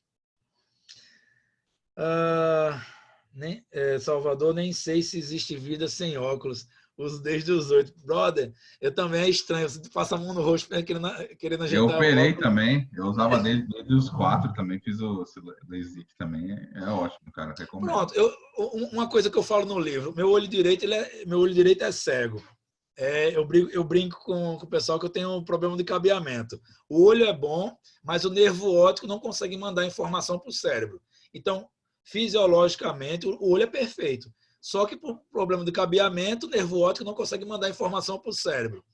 [SPEAKER 1] Salvador, nem sei se existe vida sem óculos. Uso desde os 8. Brother, eu também é estranho. Você passa a mão no rosto querendo ajeitar.
[SPEAKER 2] Eu operei também. Eu usava desde os 4 também. Fiz o LASIK também. É ótimo, cara. Recomendo.
[SPEAKER 1] Pronto. Uma coisa que eu falo no livro. Meu olho direito é cego. Eu brinco com o pessoal que eu tenho um problema de cabeamento. O olho é bom, mas o nervo óptico não consegue mandar informação para o cérebro. Então, fisiologicamente, o olho é perfeito. Só que por problema de cabeamento, o nervo óptico não consegue mandar informação para o cérebro.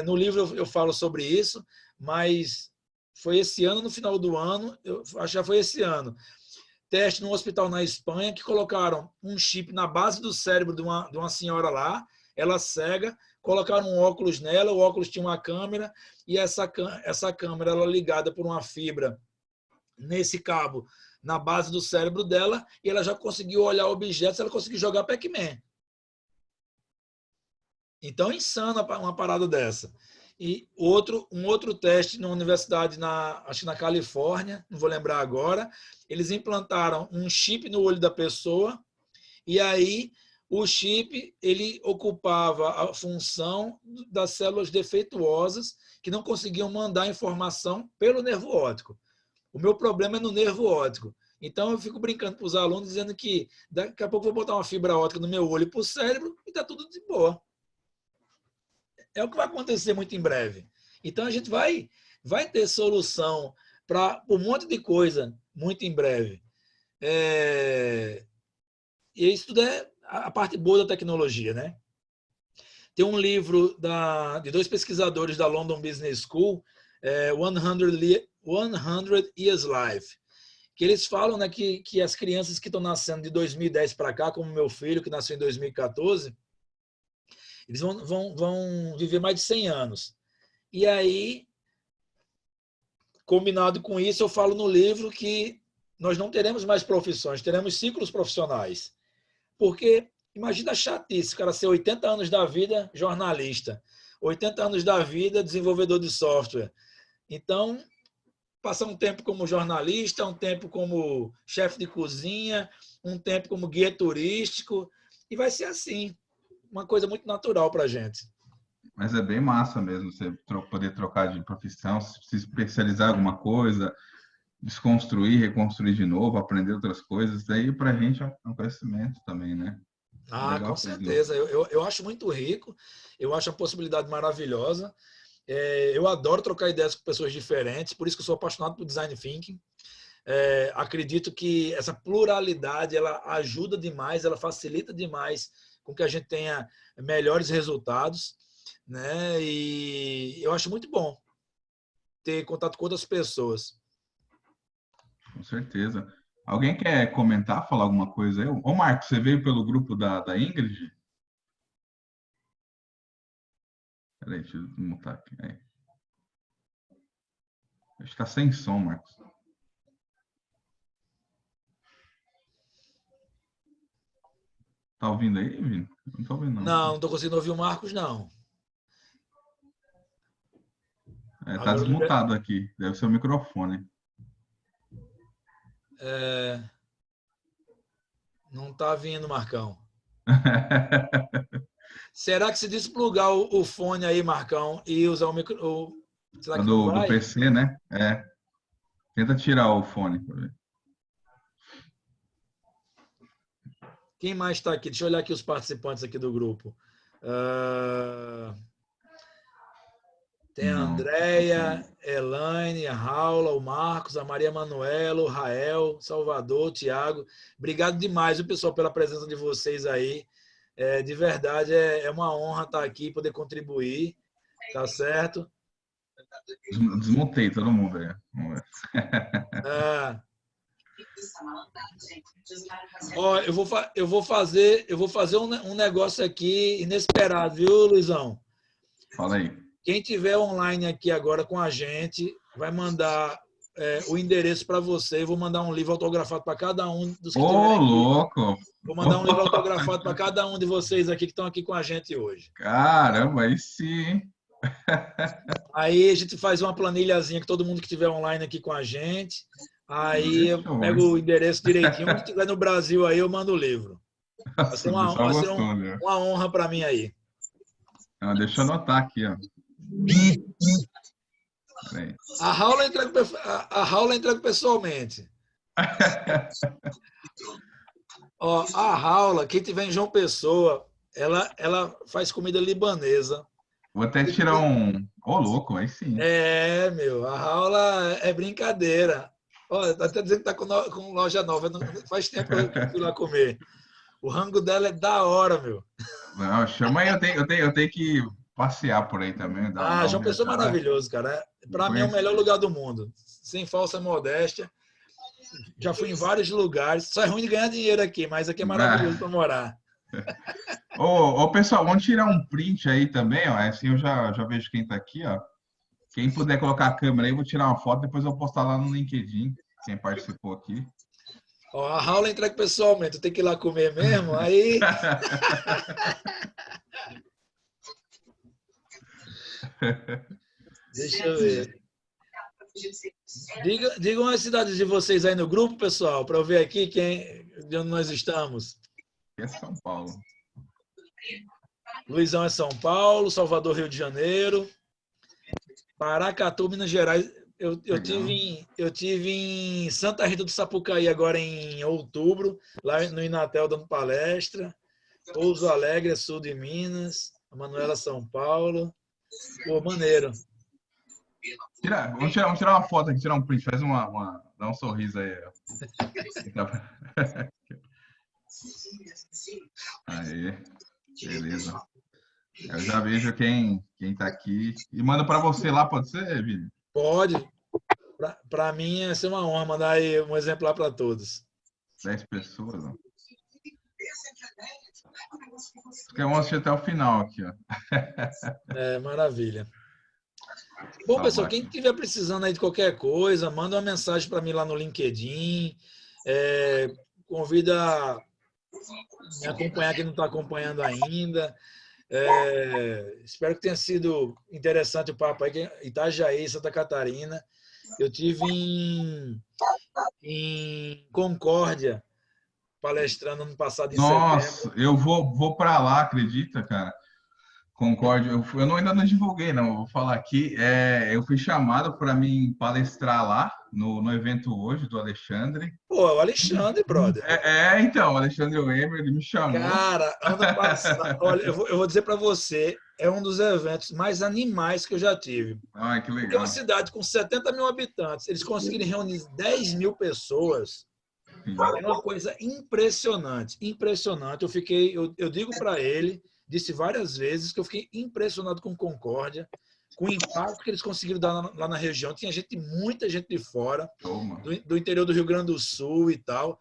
[SPEAKER 1] No livro eu falo sobre isso, mas foi esse ano, no final do ano, eu acho que já foi esse ano, teste num hospital na Espanha que colocaram um chip na base do cérebro de uma senhora lá, ela cega, colocaram um óculos nela, o óculos tinha uma câmera e essa câmera ela ligada por uma fibra nesse cabo na base do cérebro dela e ela já conseguiu olhar objetos, ela conseguiu jogar Pac-Man. Então, é insano uma parada dessa. E um outro teste na universidade, acho que na Califórnia, não vou lembrar agora, eles implantaram um chip no olho da pessoa e aí o chip ele ocupava a função das células defeituosas que não conseguiam mandar informação pelo nervo óptico. O meu problema é no nervo óptico. Então, eu fico brincando para os alunos, dizendo que daqui a pouco eu vou botar uma fibra óptica no meu olho e para o cérebro e está tudo de boa. É o que vai acontecer muito em breve. Então, a gente vai ter solução para um monte de coisa muito em breve. E isso tudo é a parte boa da tecnologia, né? Tem um livro de dois pesquisadores da London Business School, 100 Years Life, que eles falam, né, que as crianças que estão nascendo de 2010 para cá, como meu filho, que nasceu em 2014, eles vão viver mais de 100 anos. E aí, combinado com isso, eu falo no livro que nós não teremos mais profissões, teremos ciclos profissionais. Porque imagina a chatice, o cara ser 80 anos da vida jornalista, 80 anos da vida desenvolvedor de software. Então, passar um tempo como jornalista, um tempo como chefe de cozinha, um tempo como guia turístico, e vai ser assim, uma coisa muito natural para a gente.
[SPEAKER 2] Mas é bem massa mesmo você poder trocar de profissão, se especializar em alguma coisa, desconstruir, reconstruir de novo, aprender outras coisas. Daí para a gente é um conhecimento também, né?
[SPEAKER 1] Com certeza. Eu acho muito rico, eu acho a possibilidade maravilhosa. Eu adoro trocar ideias com pessoas diferentes, por isso que eu sou apaixonado por design thinking. Acredito que essa pluralidade ela ajuda demais, ela facilita demais com que a gente tenha melhores resultados, né? E eu acho muito bom ter contato com outras pessoas.
[SPEAKER 2] Com certeza. Alguém quer comentar, falar alguma coisa aí? Ô, Marcos, você veio pelo grupo da Ingrid? Peraí, deixa eu mutar aqui. Aí. Acho que tá sem som, Marcos. Tá ouvindo aí, Vini? Não tô ouvindo, não.
[SPEAKER 1] Não tô conseguindo ouvir o Marcos, não.
[SPEAKER 2] Tá desmutado aqui. Deve ser o microfone.
[SPEAKER 1] Não tá vindo, Marcão. Será que se desplugar o fone aí, Marcão, e usar o micro... Será que não vai?
[SPEAKER 2] Do PC, né? Tenta tirar o fone.
[SPEAKER 1] Quem mais está aqui? Deixa eu olhar aqui os participantes aqui do grupo. Tem a Andréia, Elaine, a Raula, o Marcos, a Maria Manuela, o Rael, Salvador, o Tiago. Obrigado demais, viu, pessoal, pela presença de vocês aí. De verdade, é uma honra estar aqui, poder contribuir. Tá certo?
[SPEAKER 2] Desmontei todo mundo aí. Vamos ver.
[SPEAKER 1] Eu vou fazer um negócio aqui inesperado, viu, Luizão?
[SPEAKER 2] Fala aí.
[SPEAKER 1] Quem tiver online aqui agora com a gente vai mandar o endereço para você. Eu vou mandar um livro autografado para cada um dos que tiverem aqui.
[SPEAKER 2] Louco!
[SPEAKER 1] Vou mandar um livro autografado para cada um de vocês aqui que estão aqui com a gente hoje.
[SPEAKER 2] Caramba, aí sim!
[SPEAKER 1] Aí a gente faz uma planilhazinha com todo mundo que estiver online aqui com a gente. Aí eu pego o endereço direitinho. Onde estiver no Brasil aí, eu mando o livro. Vai ser uma honra para mim aí.
[SPEAKER 2] Deixa eu anotar aqui, ó.
[SPEAKER 1] A Raula entrega pessoalmente. A Raula, quem tiver em João Pessoa, ela faz comida libanesa.
[SPEAKER 2] Vou até tirar um... Ô, louco, aí sim.
[SPEAKER 1] Meu, a Raula é brincadeira. Olha, tá até dizendo que tá com loja nova. Faz tempo que eu fui lá comer. O rango dela é da hora, meu.
[SPEAKER 2] Não, chama aí, eu tenho que passear por aí também, dar
[SPEAKER 1] João
[SPEAKER 2] uma
[SPEAKER 1] Pessoa é
[SPEAKER 2] viajada.
[SPEAKER 1] maravilhoso, cara. Para mim é o
[SPEAKER 2] Conheço.
[SPEAKER 1] melhor lugar do mundo. Sem falsa modéstia. Já fui em vários lugares. Só é ruim de ganhar dinheiro aqui, mas aqui é maravilhoso para morar.
[SPEAKER 2] Ô, pessoal, vamos tirar um print aí também, ó. Assim eu já vejo quem tá aqui, ó. Quem puder colocar a câmera aí, eu vou tirar uma foto, depois eu vou postar lá no LinkedIn, quem participou aqui.
[SPEAKER 1] Ó, a Raula entrega pessoalmente, tem que ir lá comer mesmo, aí... Deixa eu ver. Digam as cidades de vocês aí no grupo, pessoal, para eu ver aqui de onde nós estamos.
[SPEAKER 2] Aqui é São Paulo.
[SPEAKER 1] Luizão é São Paulo, Salvador, Rio de Janeiro, Paracatu, Minas Gerais. Eu tive em Santa Rita do Sapucaí agora em outubro, lá no Inatel dando palestra. Pouso Alegre, sul de Minas. A Manuela, São Paulo. Pô, maneiro.
[SPEAKER 2] Vamos tirar uma foto aqui, tirar um print, dá um sorriso aí. Aí, beleza. Eu já vejo quem tá aqui. E manda para você lá, pode ser, Vini?
[SPEAKER 1] Pode. Para mim, é ser uma honra mandar aí um exemplar para todos.
[SPEAKER 2] 10 pessoas, ó. Vamos assistir até o final aqui, ó.
[SPEAKER 1] Maravilha. Bom, pessoal, quem estiver precisando aí de qualquer coisa, manda uma mensagem para mim lá no LinkedIn. Convida a me acompanhar quem não está acompanhando ainda. Espero que tenha sido interessante o papo aí. Itajaí, Santa Catarina. Eu tive em Concórdia, palestrando ano passado em setembro.
[SPEAKER 2] Nossa, eu vou para lá, acredita, cara? Concórdia, eu ainda não divulguei, não. Eu vou falar aqui. Eu fui chamado para mim palestrar lá no evento hoje do Alexandre.
[SPEAKER 1] Pô, o Alexandre, brother.
[SPEAKER 2] Então, o Alexandre Weber, ele me chamou.
[SPEAKER 1] Cara, ano passado, olha, eu vou dizer para você, é um dos eventos mais animais que eu já tive.
[SPEAKER 2] Ai, que legal.
[SPEAKER 1] Porque uma cidade com 70 mil habitantes, eles conseguirem reunir 10 mil pessoas, é uma coisa impressionante, impressionante. Eu digo para ele, disse várias vezes que eu fiquei impressionado com Concórdia, com o impacto que eles conseguiram dar lá na região. Tinha muita gente de fora, do interior do Rio Grande do Sul e tal.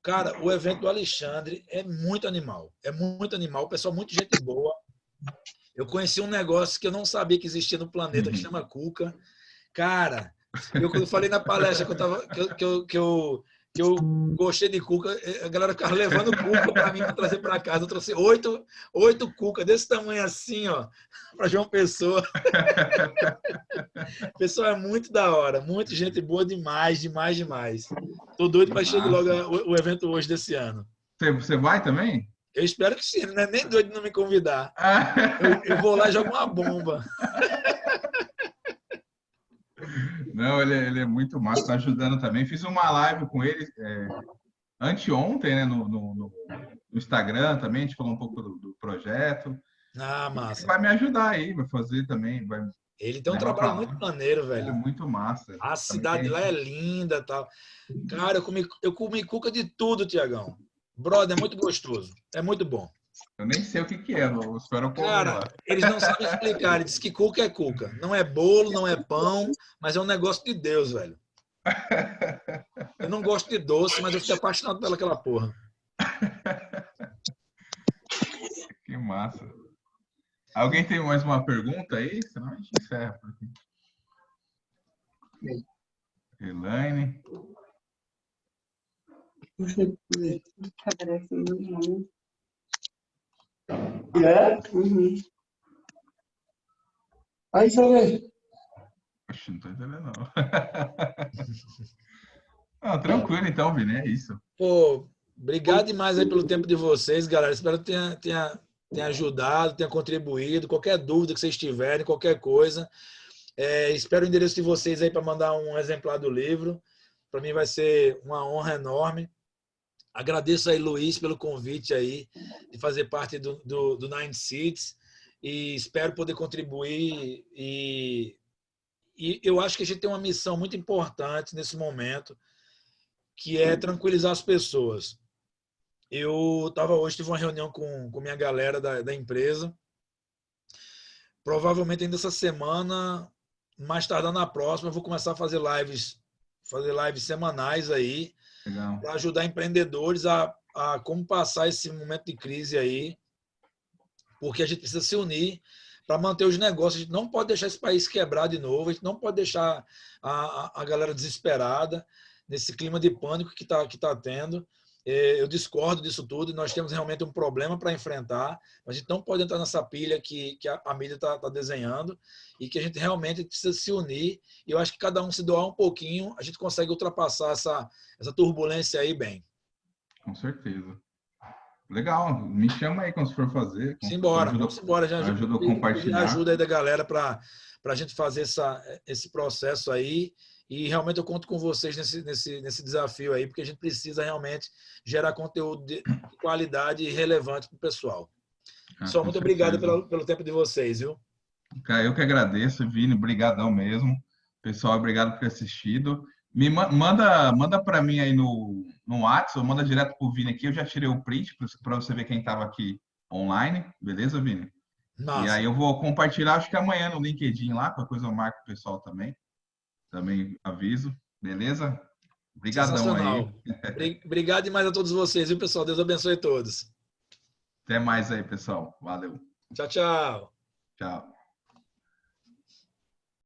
[SPEAKER 1] Cara, o evento do Alexandre é muito animal. É muito animal. O pessoal, muita gente boa. Eu conheci um negócio que eu não sabia que existia no planeta, que chama cuca. Cara, quando eu falei na palestra que eu gostei de cuca, a galera ficava levando cuca para mim para trazer para casa. Eu trouxe 8 cuca desse tamanho assim, ó, para João Pessoa. O pessoal é muito da hora, muita gente boa demais, demais, demais. Tô doido para chegar logo o evento hoje desse ano.
[SPEAKER 2] Você vai também?
[SPEAKER 1] Eu espero que sim, não é nem doido de não me convidar. Eu vou lá e jogo uma bomba.
[SPEAKER 2] Não, ele é muito massa, tá ajudando também. Fiz uma live com ele anteontem, né, no Instagram também, a gente falou um pouco do projeto.
[SPEAKER 1] Massa.
[SPEAKER 2] Ele vai me ajudar aí, vai fazer também.
[SPEAKER 1] Ele tem um trabalho muito maneiro, velho.
[SPEAKER 2] É muito massa.
[SPEAKER 1] A cidade lá é linda, tal. Cara, eu comi cuca de tudo, Tiagão. Brother, é muito gostoso. É muito bom.
[SPEAKER 2] Eu nem sei o que é, eu espero comer.
[SPEAKER 1] Cara, eles não sabem explicar. Eles dizem que cuca é cuca. Não é bolo, não é pão, mas é um negócio de Deus, velho. Eu não gosto de doce, mas eu fiquei apaixonado pelaquela porra.
[SPEAKER 2] Que massa. Alguém tem mais uma pergunta aí? Senão a gente encerra por aqui. Elaine.
[SPEAKER 3] Aí, Salve.
[SPEAKER 2] Oxe, não tô entendendo, não. Não, tranquilo então, Vini, é isso.
[SPEAKER 1] Pô, obrigado demais aí pelo tempo de vocês, galera. Espero que tenha ajudado, tenha contribuído. Qualquer dúvida que vocês tiverem, qualquer coisa. Espero o endereço de vocês aí para mandar um exemplar do livro. Para mim vai ser uma honra enorme. Agradeço aí, Luiz, pelo convite aí de fazer parte do Nine Cities e espero poder contribuir e eu acho que a gente tem uma missão muito importante nesse momento, que é tranquilizar as pessoas. Eu tive uma reunião com minha galera da empresa. Provavelmente ainda essa semana, mais tardar na próxima, eu vou começar a fazer lives semanais aí,
[SPEAKER 2] Legal.
[SPEAKER 1] para ajudar empreendedores a como passar esse momento de crise aí, porque a gente precisa se unir para manter os negócios. A gente não pode deixar esse país quebrar de novo, a gente não pode deixar a galera desesperada nesse clima de pânico que tá tendo. Eu discordo disso tudo e nós temos realmente um problema para enfrentar. A gente não pode entrar nessa pilha que a mídia está desenhando e que a gente realmente precisa se unir. E eu acho que cada um se doar um pouquinho, a gente consegue ultrapassar essa turbulência aí bem.
[SPEAKER 2] Com certeza. Legal, me chama aí quando for fazer.
[SPEAKER 1] Simbora, vamos embora. Já
[SPEAKER 2] ajuda a
[SPEAKER 1] pedir
[SPEAKER 2] compartilhar.
[SPEAKER 1] ajuda aí da galera para a gente fazer esse processo aí. E realmente eu conto com vocês nesse desafio aí, porque a gente precisa realmente gerar conteúdo de qualidade e relevante para o pessoal. Só muito obrigado pelo tempo de vocês, viu?
[SPEAKER 2] Eu que agradeço, Vini, brigadão mesmo. Pessoal, obrigado por ter assistido. Me manda para mim aí no WhatsApp, ou manda direto pro Vini aqui. Eu já tirei o print para você ver quem estava aqui online, beleza, Vini?
[SPEAKER 1] Nossa.
[SPEAKER 2] E aí eu vou compartilhar, acho que amanhã no LinkedIn lá, qualquer coisa eu marco o pessoal também. Também aviso, beleza? Obrigadão aí.
[SPEAKER 1] Obrigado demais a todos vocês, viu, pessoal? Deus abençoe todos.
[SPEAKER 2] Até mais aí, pessoal. Valeu.
[SPEAKER 1] Tchau, tchau.
[SPEAKER 2] Tchau.